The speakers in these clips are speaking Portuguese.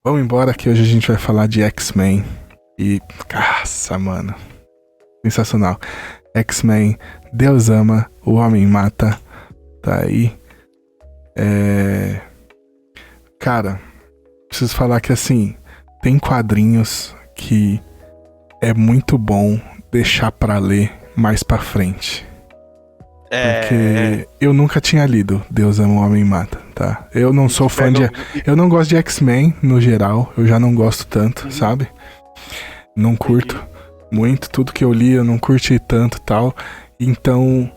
Vamos embora que hoje a gente vai falar de X-Men. E, caça, mano. Sensacional. X-Men, Deus ama, o homem mata. Tá aí. Cara, preciso falar que assim, tem quadrinhos que é muito bom deixar pra ler mais pra frente. Porque eu nunca tinha lido Deus ama, o homem mata, tá? Eu não sou fã de... Eu não gosto de X-Men, no geral. Eu já não gosto tanto, sabe? Não curto muito. Tudo que eu li eu não curti tanto, tal. Então,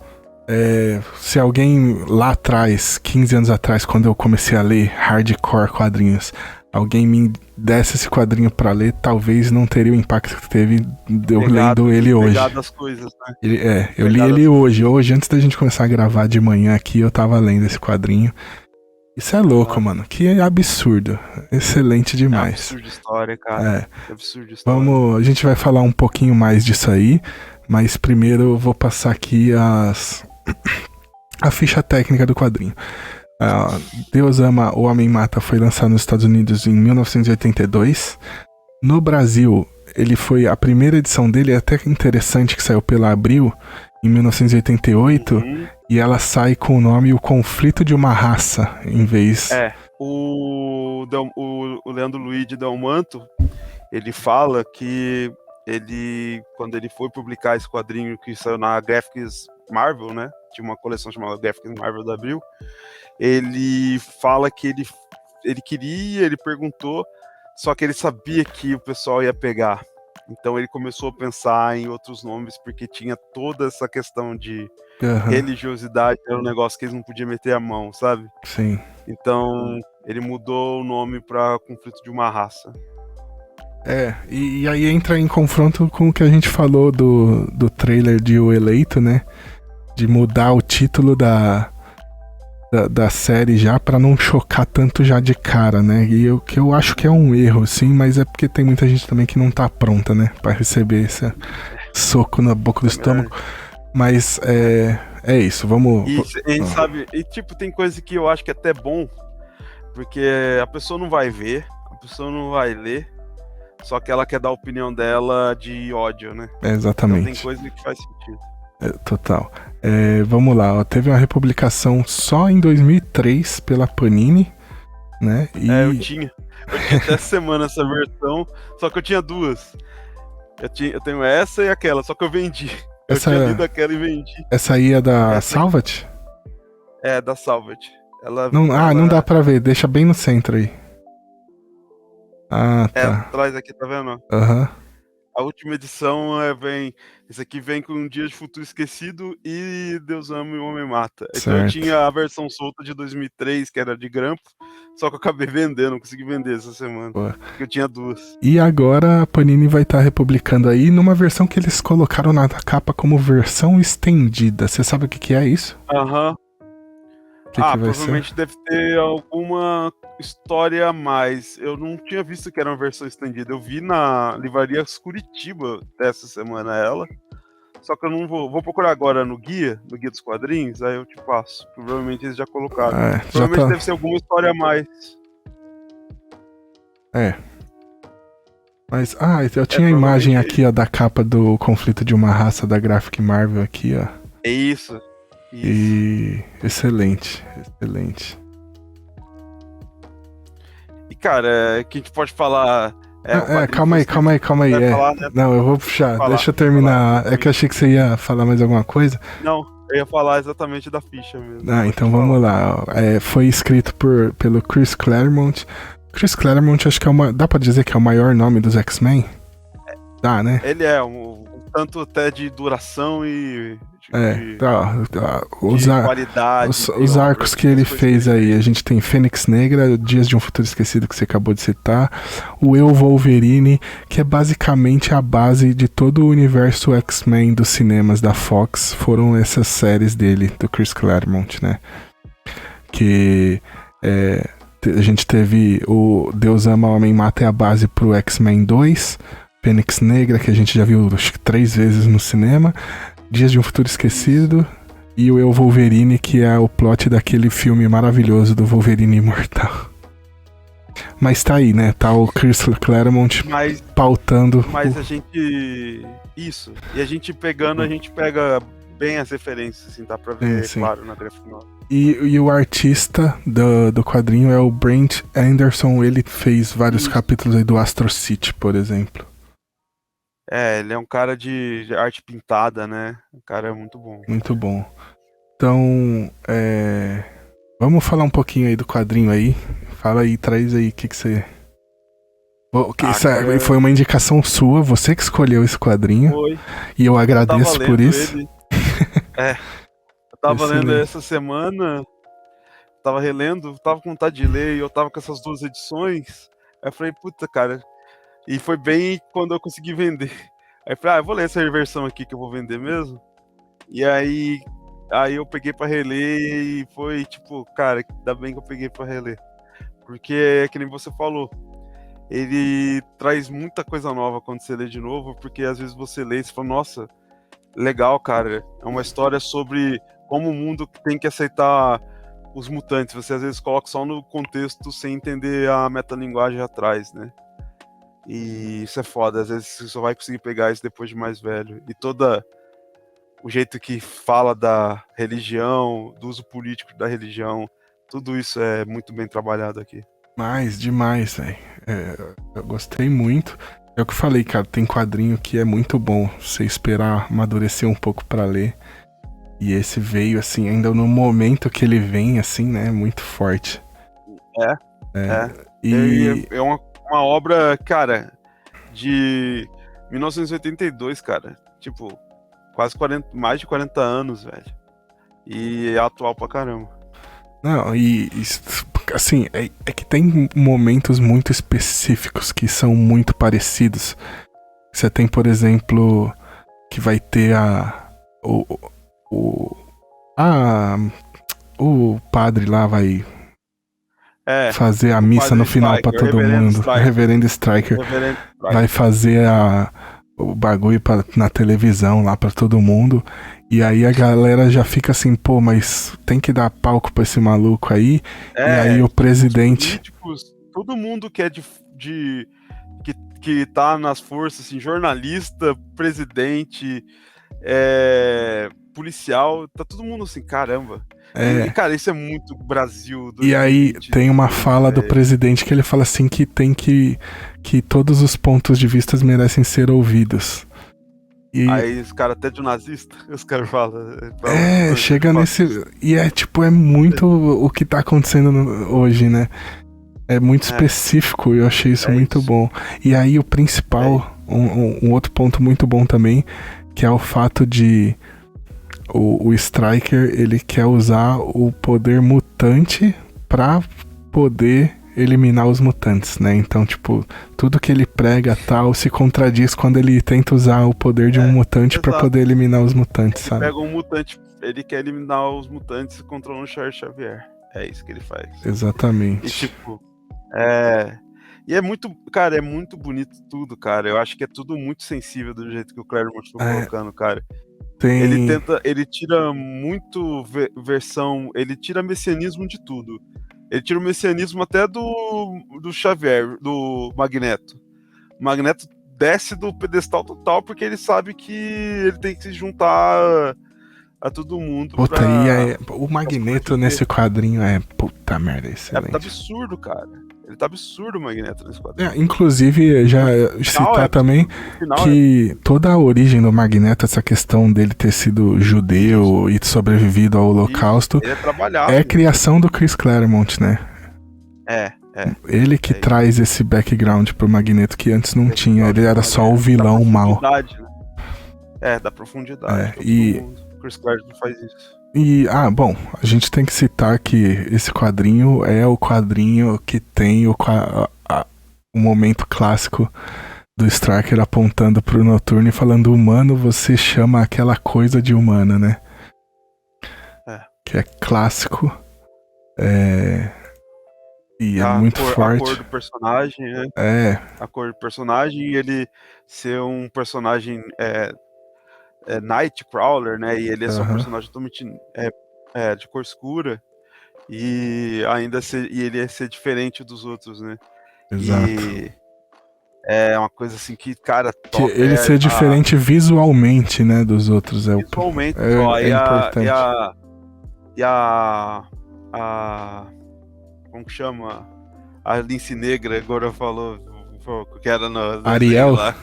se alguém lá atrás, 15 anos atrás, quando eu comecei a ler hardcore quadrinhos, alguém me desse esse quadrinho pra ler, talvez não teria o impacto que teve eu lendo ele hoje. As coisas, né? Eu li ele hoje. Hoje, antes da gente começar a gravar de manhã aqui, eu tava lendo esse quadrinho. Isso é louco, mano. Que absurdo. Excelente demais. Absurda história, cara. Absurda história. A gente vai falar um pouquinho mais disso aí, mas primeiro eu vou passar aqui a ficha técnica do quadrinho. Deus ama, o homem mata foi lançado nos Estados Unidos em 1982. No Brasil, a primeira edição dele é até interessante, que saiu pela Abril em 1988, e ela sai com o nome O Conflito de uma Raça, em vez... O Leandro Luiz de Delmanto, ele fala que quando ele foi publicar esse quadrinho que saiu na Graphics Marvel, né? Tinha uma coleção chamada Graphics Marvel da Abril. Ele fala que ele perguntou, só que ele sabia que o pessoal ia pegar. Então ele começou a pensar em outros nomes, porque tinha toda essa questão de religiosidade, era um negócio que eles não podiam meter a mão, sabe? Sim. Então ele mudou o nome para Conflito de uma Raça. E aí entra em confronto com o que a gente falou do trailer de O Eleito, né? De mudar o título da série já pra não chocar tanto já de cara, né? E que eu acho que é um erro, sim, mas é porque tem muita gente também que não tá pronta, né? Pra receber esse soco na boca do estômago. Mas é isso, vamos... Sabe, tipo, tem coisa que eu acho que é até bom, porque a pessoa não vai ver, a pessoa não vai ler, só que ela quer dar a opinião dela de ódio, né? Exatamente. Então tem coisa que faz sentido. Total. Vamos lá, ó. Teve uma republicação só em 2003 pela Panini, né? Eu tinha até essa semana essa versão, só que eu tinha duas. Eu tenho essa e aquela, só que eu vendi. Eu tinha lido aquela e vendi. Essa aí é da Salvat? É, da Salvat. Não dá pra ver, deixa bem no centro aí. Ah, tá. Atrás aqui, tá vendo? A última edição esse aqui vem com Um Dia de Futuro Esquecido e Deus ama e o Homem Mata. Então eu tinha a versão solta de 2003, que era de grampo, só que eu acabei vendendo, não consegui vender essa semana, porque eu tinha duas. E agora a Panini vai estar republicando aí numa versão que eles colocaram na capa como versão estendida. Você sabe o que é isso? Que provavelmente deve ter alguma história a mais. Eu não tinha visto que era uma versão estendida. Eu vi na Livraria Curitiba dessa semana ela. Só que eu não vou procurar agora no guia dos quadrinhos, aí eu te passo. Provavelmente eles já colocaram. Provavelmente deve ser alguma história a mais. Mas, eu tinha a imagem aqui, ó, da capa do Conflito de uma Raça da Graphic Marvel aqui, ó. É isso. E excelente. E cara, que a gente pode falar... calma aí. Falar, né? Não, eu vou puxar, deixa eu terminar. É que eu achei que você ia falar mais alguma coisa. Não, eu ia falar exatamente da ficha mesmo. Então vamos lá. Foi escrito pelo Chris Claremont. Chris Claremont, acho que dá pra dizer que é o maior nome dos X-Men? Dá, né? Ele é um tanto até de duração e... qualidade. Os arcos que ele fez aí, a gente tem Fênix Negra, Dias de um Futuro Esquecido, que você acabou de citar, o Eu Wolverine, que é basicamente a base de todo o universo X-Men dos cinemas da Fox, foram essas séries dele, do Chris Claremont, né? Que a gente teve o Deus ama, o Homem mata é a base pro X-Men 2, Fênix Negra, que a gente já viu acho que 3 vezes no cinema, Dias de um Futuro Esquecido e o Eu Wolverine, que é o plot daquele filme maravilhoso do Wolverine Imortal. Mas tá aí, né? Tá o Chris Claremont Mas, pautando. mas a gente. Isso. E a gente pegando, a gente pega bem as referências, assim, dá pra ver, Sim. claro, na graphic novel. E o artista do quadrinho é o Brent Anderson. Ele fez vários capítulos aí do Astro City, por exemplo. Ele é um cara de arte pintada, né? O cara é muito bom. Muito bom. Então, vamos falar um pouquinho aí do quadrinho aí. Fala aí, traz aí o que você... Cara, foi uma indicação sua, você que escolheu esse quadrinho. Foi. E eu agradeço por isso. Eu tava lendo essa semana, tava relendo, tava com vontade de ler e eu tava com essas 2 edições. Aí eu falei, puta, cara. E foi bem quando eu consegui vender. Aí eu falei, eu vou ler essa versão aqui que eu vou vender mesmo. E aí eu peguei pra reler e foi tipo, cara, ainda bem que eu peguei pra reler. Porque é que nem você falou. Ele traz muita coisa nova quando você lê de novo, porque às vezes você lê e você fala, nossa, legal, cara. É uma história sobre como o mundo tem que aceitar os mutantes. Você às vezes coloca só no contexto sem entender a metalinguagem atrás, né? E isso é foda. Às vezes você só vai conseguir pegar isso depois de mais velho. E todo o jeito que fala da religião, do uso político da religião, tudo isso é muito bem trabalhado aqui. Demais, velho. Eu gostei muito. É o que eu falei, cara, tem quadrinho que é muito bom você esperar amadurecer um pouco pra ler. E esse veio, assim, ainda no momento que ele vem, assim, né, muito forte. É uma obra, cara, de 1982, cara. Tipo, mais de 40 anos, velho. E é atual pra caramba. Não, assim, é que tem momentos muito específicos que são muito parecidos. Você tem, por exemplo, que vai ter o padre lá vai fazer a missa no final pra todo mundo. Reverendo Striker vai fazer o bagulho na televisão lá pra todo mundo. E aí a galera já fica assim, pô, mas tem que dar palco pra esse maluco aí. E aí o presidente... Todo mundo que é que tá nas forças, assim, jornalista, presidente, policial, tá todo mundo assim, caramba. E, cara, isso é muito Brasil. E aí tem uma fala do presidente que ele fala assim que tem que todos os pontos de vista merecem ser ouvidos. E... Aí os caras até de nazista, os caras falam. Chega nesse... E é muito o que tá acontecendo hoje, né? É muito específico, eu achei isso muito bom. E aí o principal, um outro ponto muito bom também, que é o fato de o Striker, ele quer usar o poder mutante pra poder eliminar os mutantes, né? Então, tipo, tudo que ele prega tal se contradiz quando ele tenta usar o poder de um mutante pra poder eliminar os mutantes, sabe? Ele pega um mutante, ele quer eliminar os mutantes controlando o Charles Xavier. É isso que ele faz. Exatamente. E tipo, e é muito, cara, é muito bonito tudo, cara. Eu acho que é tudo muito sensível do jeito que o Claremont foi colocando, cara. Ele tira muito ele tira messianismo de tudo. Ele tira o messianismo até do Xavier, do Magneto. O Magneto desce do pedestal total porque ele sabe que ele tem que se juntar a todo mundo. Puta, o Magneto nesse quadrinho puta merda, excelente. Tá absurdo, cara. Ele tá absurdo, o Magneto nesse quadrinho. Inclusive, já citar também que toda a origem do Magneto, essa questão dele ter sido judeu e sobrevivido ao Holocausto, é criação do Chris Claremont, né? Ele que traz esse background pro Magneto que antes não tinha, ele era só o vilão mau. Da profundidade. O Chris Claremont faz isso. E, bom, a gente tem que citar que esse quadrinho é o quadrinho que tem o momento clássico do Striker apontando pro Noturno e falando: humano, você chama aquela coisa de humana, né? Que é clássico. E é muito forte. A cor do personagem, né? A cor do personagem, ele ser um personagem Nightcrawler, né? E ele é só um personagem totalmente de cor escura. E ainda ele ia ser diferente dos outros, né? Exato. E é uma coisa assim que, cara, Que ele ser diferente visualmente, né, dos outros. Visualmente, é importante. Como que chama? A Lince Negra agora falou que era no Ariel? Lá.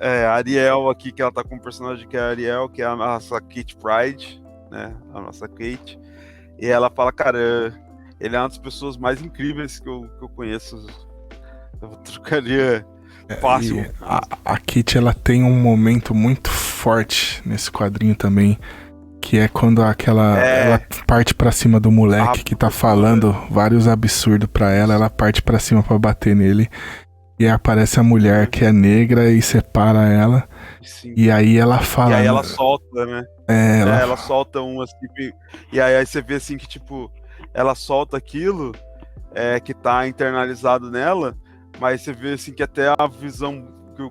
A Ariel aqui, que ela tá com um personagem que é a Ariel, que é a nossa Kate Pryde, né? A nossa Kate. E ela fala, cara, ele é uma das pessoas mais incríveis que eu conheço. Eu trocaria fácil. A Kate, ela tem um momento muito forte nesse quadrinho também, que é quando ela parte pra cima do moleque que tá falando vários absurdos pra ela parte pra cima pra bater nele. E aí aparece a mulher que é negra e separa ela. Sim. E aí ela fala... E aí ela solta, né? Ela solta um assim... E aí você vê assim que, tipo, ela solta aquilo que tá internalizado nela, mas você vê assim que até a visão que o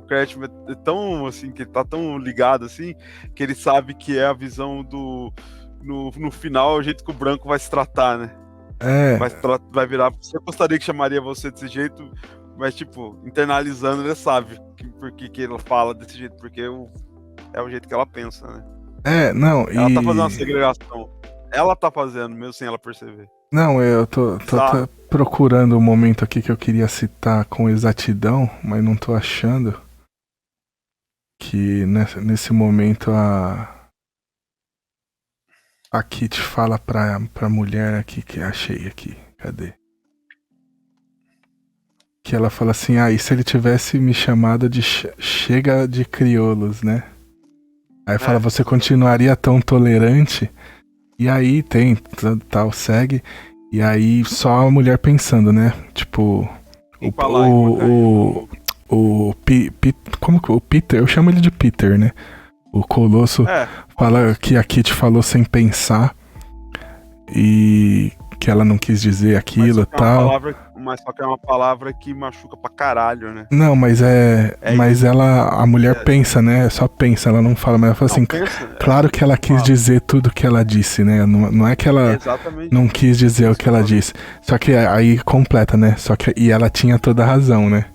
Kretschmer é tão assim, que ele tá tão ligado assim, que ele sabe que é a visão do... No final, o jeito que o branco vai se tratar, né? Vai virar. Você gostaria que chamaria você desse jeito, mas, tipo, internalizando, ele sabe por que ele fala desse jeito, porque é o jeito que ela pensa, né? Ela tá fazendo uma segregação. Ela tá fazendo, mesmo sem ela perceber. Não, eu tô procurando um momento aqui que eu queria citar com exatidão, mas não tô achando. Que nesse momento a Kit fala pra mulher aqui, que achei aqui, cadê? Que ela fala assim, e se ele tivesse me chamado de chega de crioulos, né? Aí fala, você continuaria tão tolerante? E aí tem, tal, segue, e aí só a mulher pensando, né? Tipo, o Peter, eu chamo ele de Peter, né? O Colosso fala que a Kit falou sem pensar e que ela não quis dizer aquilo e tal. Mas só que é uma palavra que machuca pra caralho, né? Não, mas a mulher pensa, né? Só pensa, ela não fala, mas ela fala assim, claro que ela quis dizer tudo que ela disse, né? Não é que ela não quis dizer o que ela disse. Só que aí completa, né? E ela tinha toda a razão, né?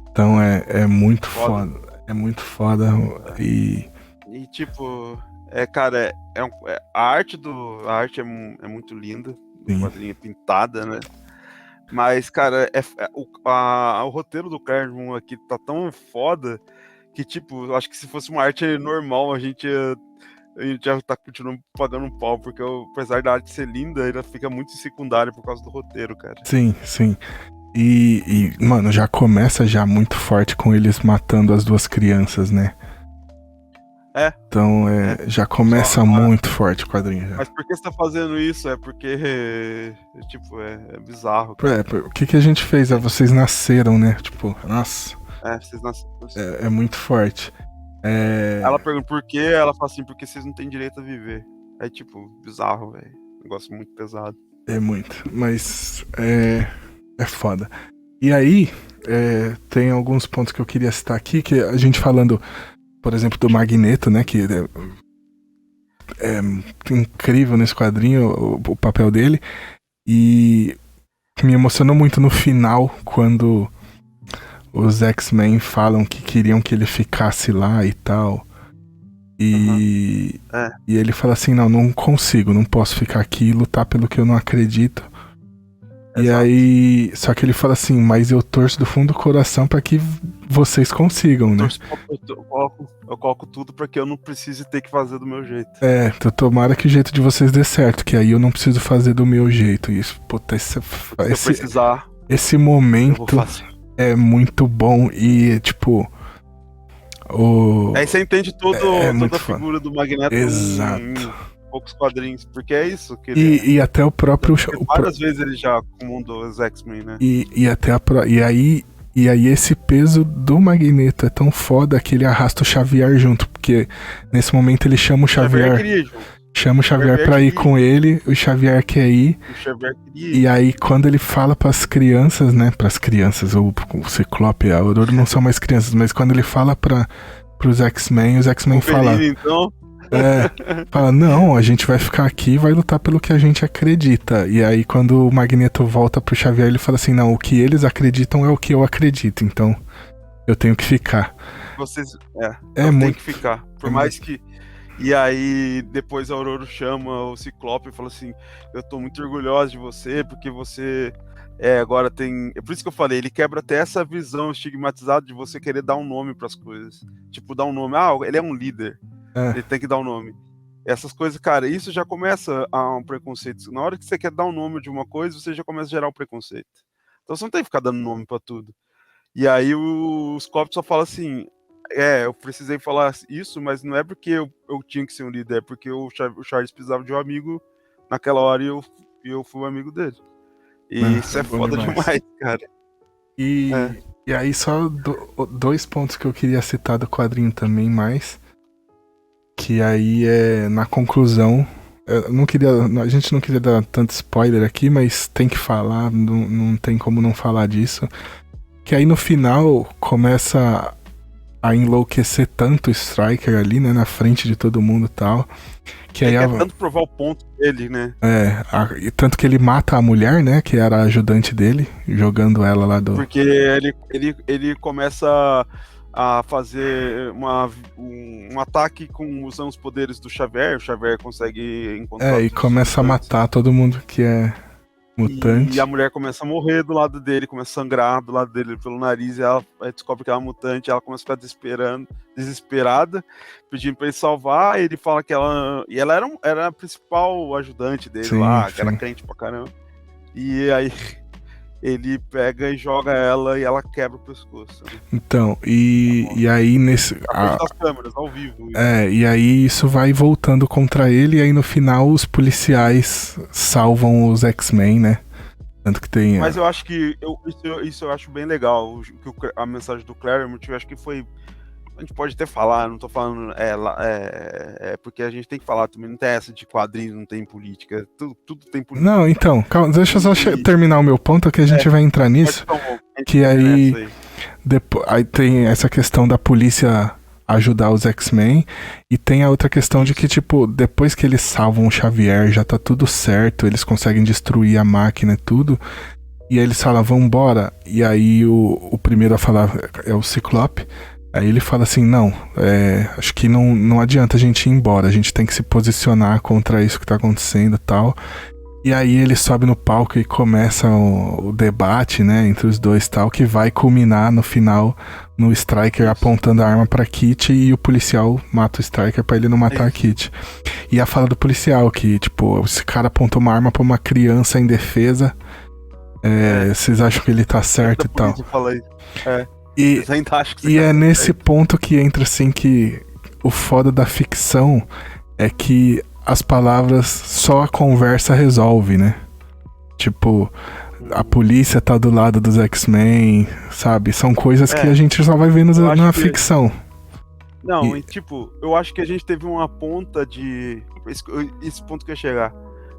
Então é muito foda. É muito foda. E tipo, cara, a arte é muito linda. O quadrinho é pintada, né? Mas, cara, o roteiro do Claremont aqui tá tão foda que, tipo, eu acho que se fosse uma arte normal, a gente já tá continuando pagando um pau, porque apesar da arte ser linda, ela fica muito secundária por causa do roteiro, cara. Sim, sim. E mano, já começa muito forte com eles matando as duas crianças, né? Então já começa muito forte o quadrinho. Já. Mas por que você tá fazendo isso? É porque, tipo, é bizarro. O que a gente fez? Vocês nasceram, né? Tipo, nossa. Vocês nasceram. É muito forte. Ela pergunta por quê? Ela fala assim, porque vocês não têm direito a viver. É tipo, bizarro, velho. Negócio muito pesado. É muito, mas é foda. E aí, tem alguns pontos que eu queria citar aqui, que a gente falando, por exemplo, do Magneto, né, que é incrível nesse quadrinho o papel dele, e me emocionou muito no final, quando os X-Men falam que queriam que ele ficasse lá e tal, e ele fala assim, não consigo, não posso ficar aqui e lutar pelo que eu não acredito. E aí, só que ele fala assim, mas eu torço do fundo do coração pra que vocês consigam, né? Eu coloco tudo pra que eu não precise ter que fazer do meu jeito. Então tomara que o jeito de vocês dê certo, que aí eu não preciso fazer do meu jeito. Isso, puta, esse momento é muito bom e, tipo... Aí você entende toda a figura do Magneto. Exato. Poucos quadrinhos, porque é isso que e até o próprio... Várias vezes ele já comandou os X-Men, né? E aí esse peso do Magneto é tão foda que ele arrasta o Xavier junto, porque nesse momento ele chama o Xavier pra ir com ele, o Xavier quer ir, e aí quando ele fala pras crianças, né, o Ciclope e a Aurora não são mais crianças, mas quando ele fala pros X-Men, os X-Men falam... Então... Fala, não, a gente vai ficar aqui e vai lutar pelo que a gente acredita. E aí quando o Magneto volta pro Xavier, ele fala assim, não, o que eles acreditam é o que eu acredito, então eu tenho que ficar. Vocês, muito... tem que ficar. Por mais que... E aí, depois a Aurora chama o Ciclope e fala assim, eu tô muito orgulhosa de você, porque você agora tem... É por isso que eu falei, ele quebra até essa visão estigmatizada de você querer dar um nome pras coisas. Tipo, dar um nome. Ele é um líder. Ele tem que dar um nome. Essas coisas, cara, isso já começa a um preconceito. Na hora que você quer dar um nome de uma coisa, você já começa a gerar um preconceito. Então você não tem que ficar dando nome pra tudo. E aí o Scott só fala assim, eu precisei falar isso, mas não é porque eu tinha que ser um líder, é porque o Charles precisava de um amigo naquela hora e eu fui um amigo dele. E isso é foda demais, cara. E aí só dois pontos que eu queria citar do quadrinho também mais, que aí é na conclusão, a gente não queria dar tanto spoiler aqui, mas tem que falar, não tem como não falar disso, que aí no final começa a enlouquecer tanto o Stryker ali, né, na frente de todo mundo e tal, que aí quer tanto provar o ponto dele, né? Tanto que ele mata a mulher, né, que era a ajudante dele, jogando ela lá do... Porque ele começa a fazer um ataque usando os poderes do Xavier, o Xavier consegue encontrar... e começa a matar todo mundo que é mutante. E a mulher começa a morrer do lado dele, começa a sangrar do lado dele pelo nariz, e ela descobre que ela é mutante, ela começa a ficar desesperada, pedindo pra ele salvar, e ele fala que ela era a principal ajudante dele, que era crente pra caramba. E aí ele pega e joga ela e ela quebra o pescoço. Né? Então, e aí nesse... as câmeras, ao vivo. E aí isso vai voltando contra ele, e aí no final os policiais salvam os X-Men, né? Tanto que tem... Mas eu acho que... Isso eu acho bem legal. A mensagem do Claremont, eu acho que foi... A gente pode até falar, não tô falando... porque a gente tem que falar também. Não tem essa de quadrinhos, não tem política. Tudo tem política. Não, então, calma, deixa eu só terminar o meu ponto, que a gente vai entrar nisso. Que aí... Aí tem essa questão da polícia ajudar os X-Men, e tem a outra questão de que, tipo, depois que eles salvam o Xavier, já tá tudo certo, eles conseguem destruir a máquina e tudo, e aí eles falam, vambora, e aí o primeiro a falar é o Ciclope, aí ele fala assim, não, acho que não adianta a gente ir embora, a gente tem que se posicionar contra isso que tá acontecendo e tal. E aí ele sobe no palco e começa o debate, né, entre os dois tal, que vai culminar no final no Stryker apontando a arma pra Kitty, e o policial mata o Stryker pra ele não matar a Kitty. E a fala do policial, que tipo, esse cara apontou uma arma pra uma criança indefesa, vocês acham que ele tá certo e tal. E é nesse ponto que entra assim que o foda da ficção é que as palavras, só a conversa resolve, né? Tipo, a polícia tá do lado dos X-Men, sabe? São coisas que a gente só vai ver na ficção. Não, tipo, eu acho que a gente teve uma ponta de... Esse ponto que eu ia chegar.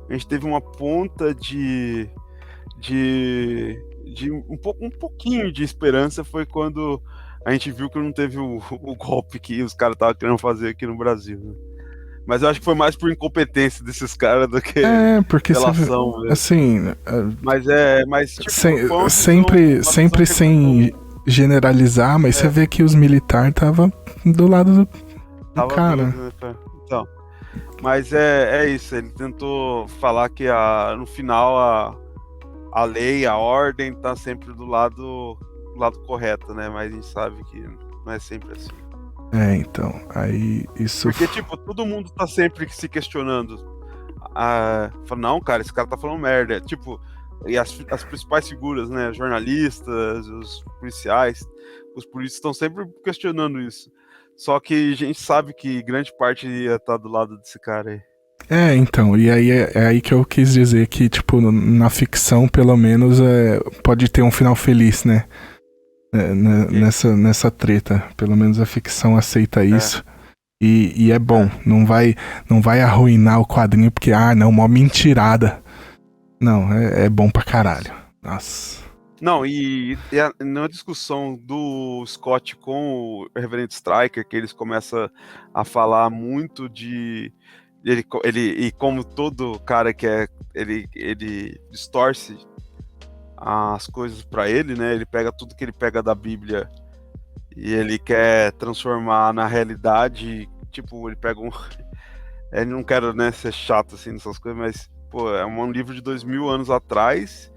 A gente teve uma ponta de um pouquinho de esperança, foi quando a gente viu que não teve o golpe que os caras estavam querendo fazer aqui no Brasil, né? Mas eu acho que foi mais por incompetência desses caras do que porque relação. Assim... Mas tipo, sempre sem generalizar, mas você vê que os militares estavam do lado do cara. Né? Então, mas é isso, ele tentou falar que no final a lei, a ordem tá sempre do lado correto, né? Mas a gente sabe que não é sempre assim. Então, aí isso... Porque, tipo, todo mundo tá sempre se questionando. Fala, não, cara, esse cara tá falando merda. Tipo, e as principais figuras, né? Jornalistas, os policiais, os polícias estão sempre questionando isso. Só que a gente sabe que grande parte ia estar do lado desse cara aí. Então, e aí é aí que eu quis dizer que, tipo, na ficção, pelo menos, pode ter um final feliz, né? Nessa treta, pelo menos a ficção aceita isso, e é bom, não vai arruinar o quadrinho porque, não, mó mentirada, não, é bom pra caralho, nossa. Não, na discussão do Scott com o Reverendo Stryker, que eles começam a falar muito de. E como todo cara que é. Ele distorce as coisas para ele, né? Ele pega tudo que ele pega da Bíblia e ele quer transformar na realidade. Tipo, ele pega um. Ele não quer, né, ser chato assim nessas coisas, mas, pô, é um livro de 2000 anos atrás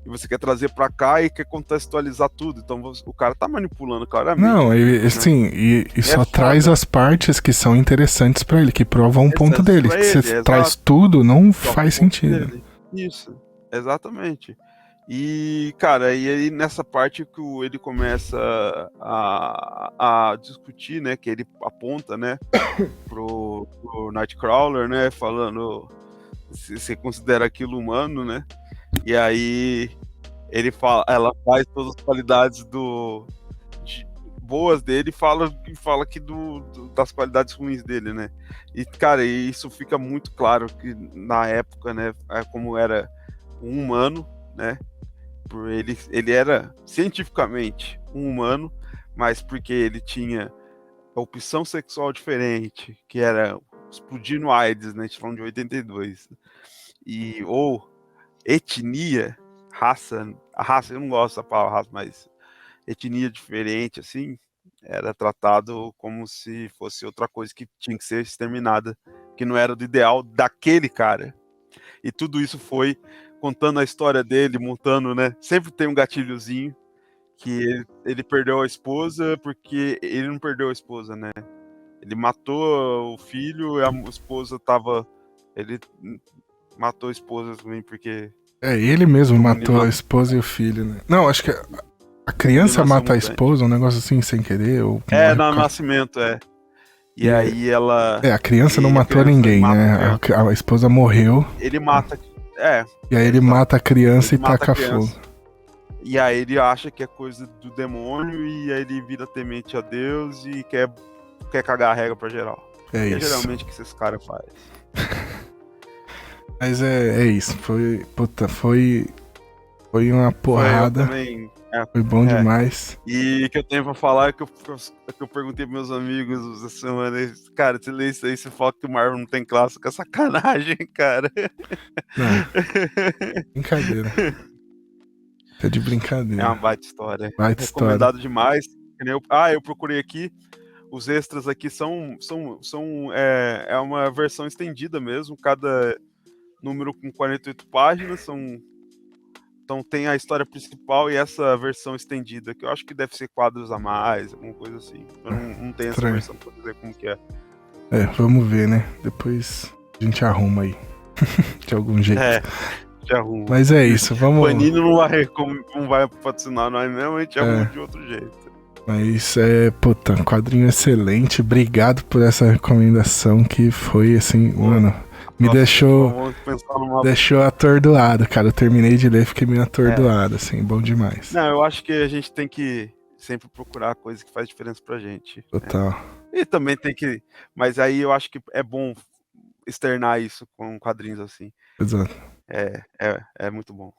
e você quer trazer pra cá e quer contextualizar tudo. Então o cara tá manipulando claramente Não, aquilo, né? sim, e E é só traz foda. as partes que são interessantes pra ele, que provam um ponto Exato, dele. pra Se ele, você exato. traz tudo, não Só faz o ponto sentido. dele. Isso, exatamente. E, cara, e aí nessa parte que ele começa a discutir, né, que ele aponta, né, pro Nightcrawler, né, falando se você considera aquilo humano, né, e aí ele fala, ela faz todas as qualidades boas dele e fala que das qualidades ruins dele, né, e, cara, isso fica muito claro que na época, né, como era um humano, né, ele era cientificamente um humano, mas porque ele tinha a opção sexual diferente, que era explodir no AIDS, né? A gente tá falando de 82. Ou etnia, a raça, eu não gosto da palavra raça, mas etnia diferente, assim, era tratado como se fosse outra coisa que tinha que ser exterminada, que não era do ideal daquele cara. E tudo isso foi contando a história dele, montando, né? Sempre tem um gatilhozinho que ele perdeu a esposa porque ele não perdeu a esposa, né? Ele matou o filho e a esposa tava. Ele matou a esposa também porque. Ele mesmo O matou a menino esposa e o filho, né? Não, acho que a o menino criança nasceu mata a mutante. esposa, um negócio assim, sem querer, ou É, morre por no causa... nascimento, é. E E, aí ela. a criança não E a matou criança ninguém, mata a né? criança. A esposa morreu, Ele mata. É, e aí ele exato. mata a criança Ele e mata a taca fogo. criança. E aí ele acha que é coisa do demônio e aí ele vira temente a Deus e quer cagar a regra pra geral. É Que é isso. geralmente o que esses caras fazem. Mas é isso. Foi uma porrada. Foi bom demais. E o que eu tenho pra falar é que eu perguntei pros meus amigos essa semana. Cara, você lê isso aí, você fala que o Marvel não tem clássico, é sacanagem, cara. Não, brincadeira. É de É uma brincadeira. baita história. Baita história. Recomendado demais. Eu procurei aqui. Os extras aqui é uma versão estendida mesmo. Cada número com 48 páginas. Então tem a história principal e essa versão estendida, que eu acho que deve ser quadros a mais, alguma coisa assim. Eu não tenho essa Estranho. versão pra dizer como que é. Vamos ver, né? Depois a gente arruma aí. De algum jeito. Já arrumo. Mas é isso, vamos. Panini não vai patrocinar nós mesmo, a gente arruma de outro jeito. Mas quadrinho excelente. Obrigado por essa recomendação que foi assim, mano. Me deixou atordoado, cara. Eu terminei de ler e fiquei meio atordoado, assim, bom demais. Não, eu acho que a gente tem que sempre procurar coisa que faz diferença pra gente. Total. Né? E também tem que. Mas aí eu acho que é bom externar isso com quadrinhos assim. Exato. É muito bom.